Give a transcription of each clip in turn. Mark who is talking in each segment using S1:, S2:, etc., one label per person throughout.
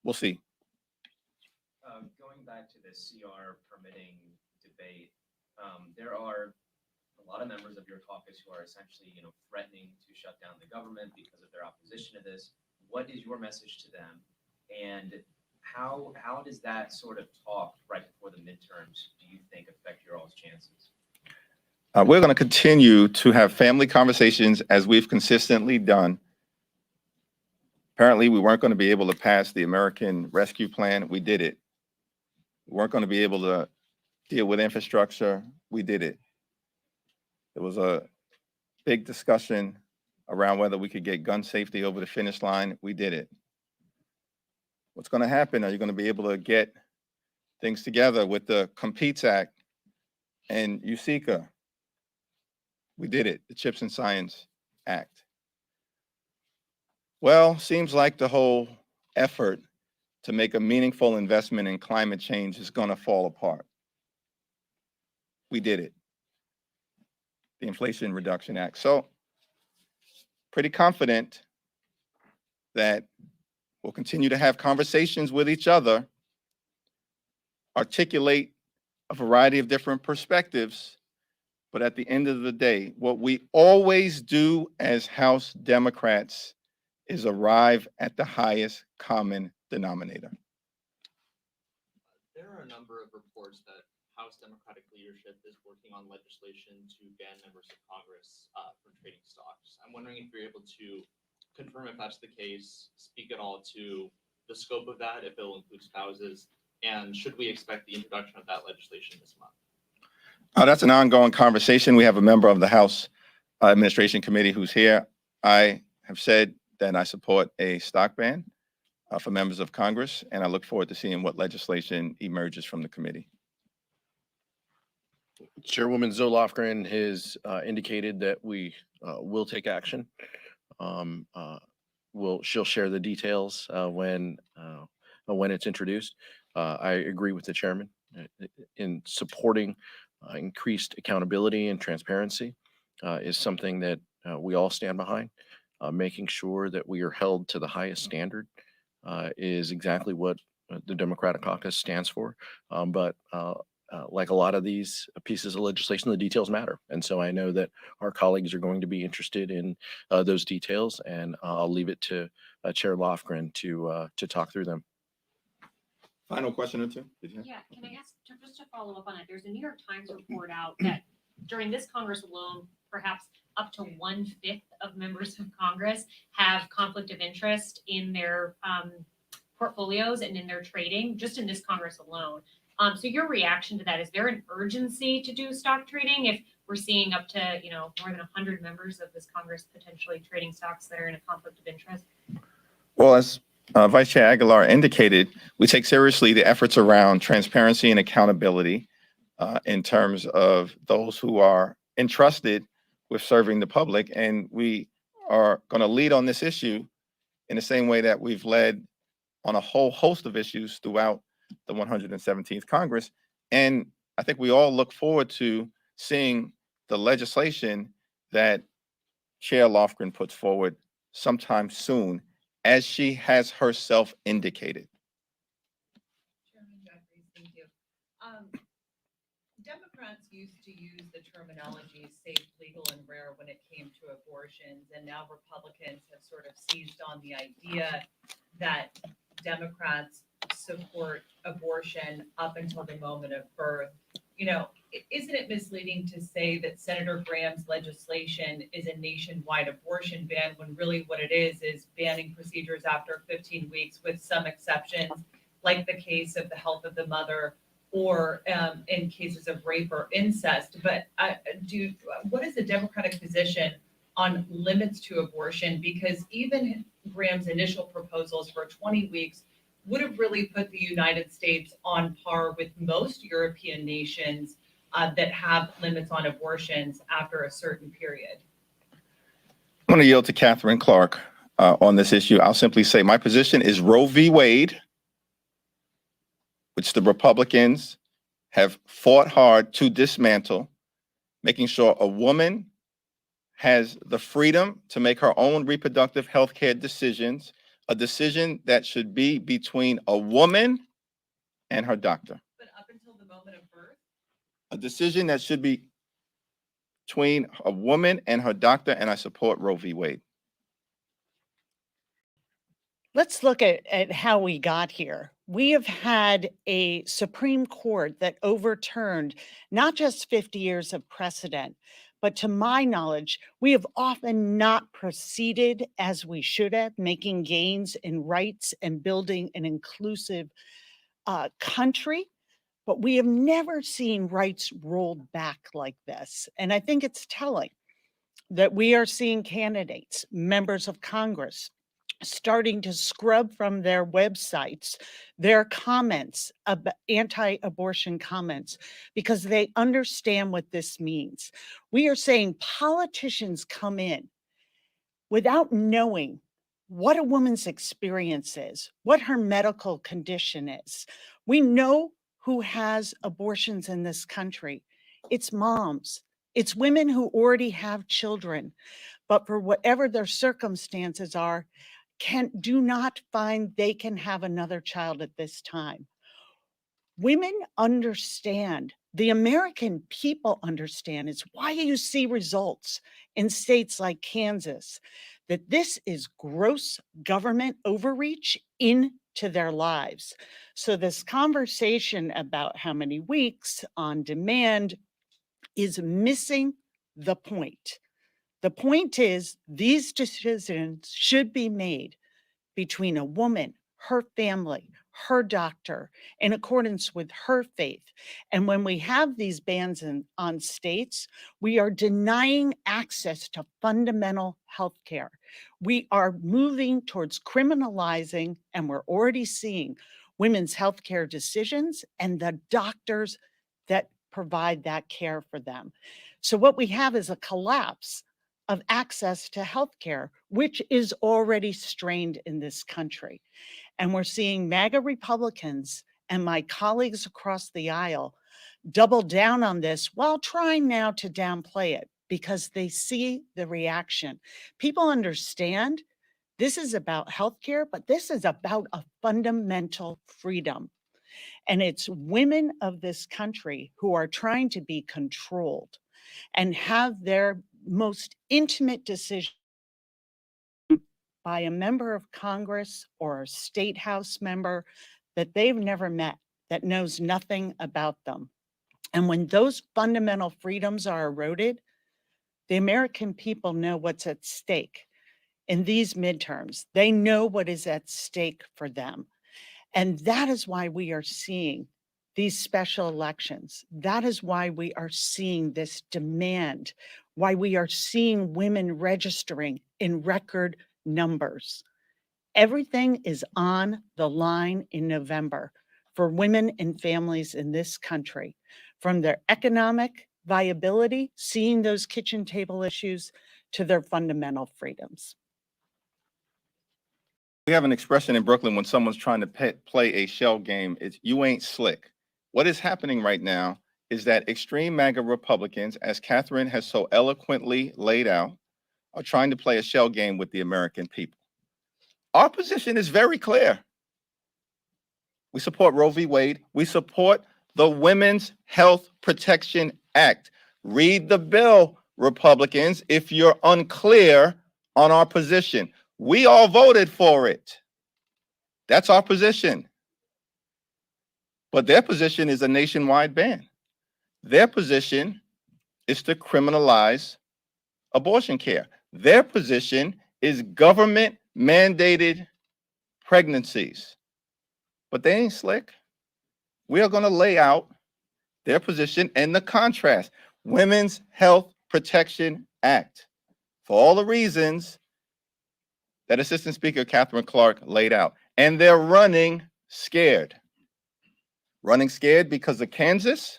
S1: we'll see.
S2: Going back to the CR permitting debate, there are a lot of members of your caucus who are essentially, threatening to shut down the government because of their opposition to this. What is your message to them? And how does that sort of talk right before the midterms, do you think, affect your all's chances?
S1: We're going to continue to have family conversations as we've consistently done. Apparently, we weren't going to be able to pass the American Rescue Plan. We did it. We weren't going to be able to deal with infrastructure. We did it. There was a big discussion around whether we could get gun safety over the finish line. We did it. What's going to happen? Are you going to be able to get things together with the Competes Act and USICA? We did it, the Chips and Science Act. Well, seems like the whole effort to make a meaningful investment in climate change is going to fall apart. We did it. The Inflation Reduction Act. So, pretty confident that we'll continue to have conversations with each other, articulate a variety of different perspectives, but at the end of the day, what we always do as House Democrats is arrive at the highest common denominator.
S3: There are a number of reports that House Democratic leadership is working on legislation to ban members of Congress from trading stocks. I'm wondering if you're able to confirm if that's the case, speak at all to the scope of that, if it'll include spouses, and should we expect the introduction of that legislation this month?
S1: That's an ongoing conversation. We have a member of the House Administration Committee who's here. I have said that I support a stock ban for members of Congress, and I look forward to seeing what legislation emerges from the committee.
S4: Chairwoman Zoe Lofgren has indicated that we will take action. She'll share the details when it's introduced. I agree with the chairman in supporting increased accountability and transparency is something that we all stand behind. Making sure that we are held to the highest standard is exactly what the Democratic Caucus stands for. But like a lot of these pieces of legislation, the details matter. And so I know that our colleagues are going to be interested in those details, and I'll leave it to Chair Lofgren to talk through them.
S1: Final question or two?
S5: Yeah, can I ask, just to follow up on that, there's a New York Times report out that during this Congress alone, perhaps up to 1/5 of members of Congress have conflict of interest in their portfolios and in their trading, just in this Congress alone. So your reaction to that, is there an urgency to do stock trading if we're seeing up to, more than 100 members of this Congress potentially trading stocks that are in a conflict of interest?
S1: Well, as Vice Chair Aguilar indicated, we take seriously the efforts around transparency and accountability in terms of those who are entrusted with serving the public. And we are going to lead on this issue in the same way that we've led on a whole host of issues throughout the 117th Congress. And I think we all look forward to seeing the legislation that Chair Lofgren puts forward sometime soon, as she has herself indicated.
S6: Chairman Jeffries, thank you. Democrats used to use the terminology safe, legal, and rare when it came to abortions, and now Republicans have sort of seized on the idea that Democrats support abortion up until the moment of birth. Isn't it misleading to say that Senator Graham's legislation is a nationwide abortion ban when really what it is banning procedures after 15 weeks with some exceptions, like the case of the health of the mother or in cases of rape or incest? But what is the Democratic position on limits to abortion? Because even Graham's initial proposals for 20 weeks would have really put the United States on par with most European nations that have limits on abortions after a certain period.
S1: I'm going to yield to Catherine Clark on this issue. I'll simply say my position is Roe v. Wade, which the Republicans have fought hard to dismantle, making sure a woman has the freedom to make her own reproductive health care decisions A decision that should be between a woman and her doctor.
S6: But up until the moment of birth,
S1: A decision that should be between a woman and her doctor, and I support Roe v. Wade.
S7: Let's look at how we got here. We have had a Supreme Court that overturned not just 50 years of precedent, but to my knowledge, we have often not proceeded as we should have, making gains in rights and building an inclusive country. But we have never seen rights rolled back like this. And I think it's telling that we are seeing candidates, members of Congress, starting to scrub from their websites their comments, anti-abortion comments, because they understand what this means. We are saying politicians come in without knowing what a woman's experience is, what her medical condition is. We know who has abortions in this country. It's moms. It's women who already have children, but for whatever their circumstances are, do not find they can have another child at this time. Women understand, the American people understand. It's why you see results in states like Kansas, that this is gross government overreach into their lives. So this conversation about how many weeks on demand is missing the point. The point is these decisions should be made between a woman, her family, her doctor, in accordance with her faith. And when we have these bans on states, we are denying access to fundamental health care. We are moving towards criminalizing, and we're already seeing women's health care decisions and the doctors that provide that care for them. So what we have is a collapse of access to healthcare, which is already strained in this country. And we're seeing MAGA Republicans and my colleagues across the aisle double down on this while trying now to downplay it because they see the reaction. People understand this is about healthcare, but this is about a fundamental freedom. And it's women of this country who are trying to be controlled and have their most intimate decision by a member of Congress or a state house member that they've never met, that knows nothing about them. And when those fundamental freedoms are eroded, the American people know what's at stake in these midterms. They know what is at stake for them. And that is why we are seeing these special elections. That is why we are seeing this demand, why we are seeing women registering in record numbers. Everything is on the line in November for women and families in this country, from their economic viability, seeing those kitchen table issues, to their fundamental freedoms.
S1: We have an expression in Brooklyn when someone's trying to play a shell game, it's you ain't slick. What is happening right now is that extreme MAGA Republicans, as Catherine has so eloquently laid out, are trying to play a shell game with the American people. Our position is very clear. We support Roe v. Wade. We support the Women's Health Protection Act. Read the bill, Republicans, if you're unclear on our position. We all voted for it. That's our position. But their position is a nationwide ban. Their position is to criminalize abortion care. Their position is government mandated pregnancies. But they ain't slick. We are going to lay out their position and the contrast. Women's Health Protection Act. For all the reasons that Assistant Speaker Catherine Clark laid out. And they're running scared. Running scared because of Kansas,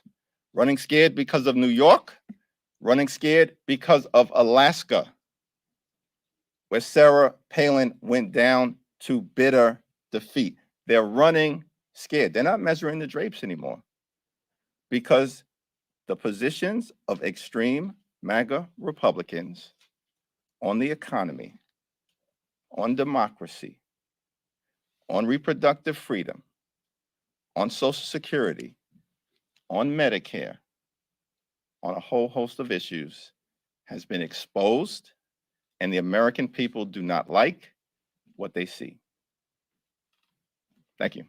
S1: running scared because of New York, running scared because of Alaska, where Sarah Palin went down to bitter defeat. They're running scared. They're not measuring the drapes anymore because the positions of extreme MAGA Republicans on the economy, on democracy, on reproductive freedom, on Social Security, on Medicare, on a whole host of issues has been exposed, and the American people do not like what they see. Thank you.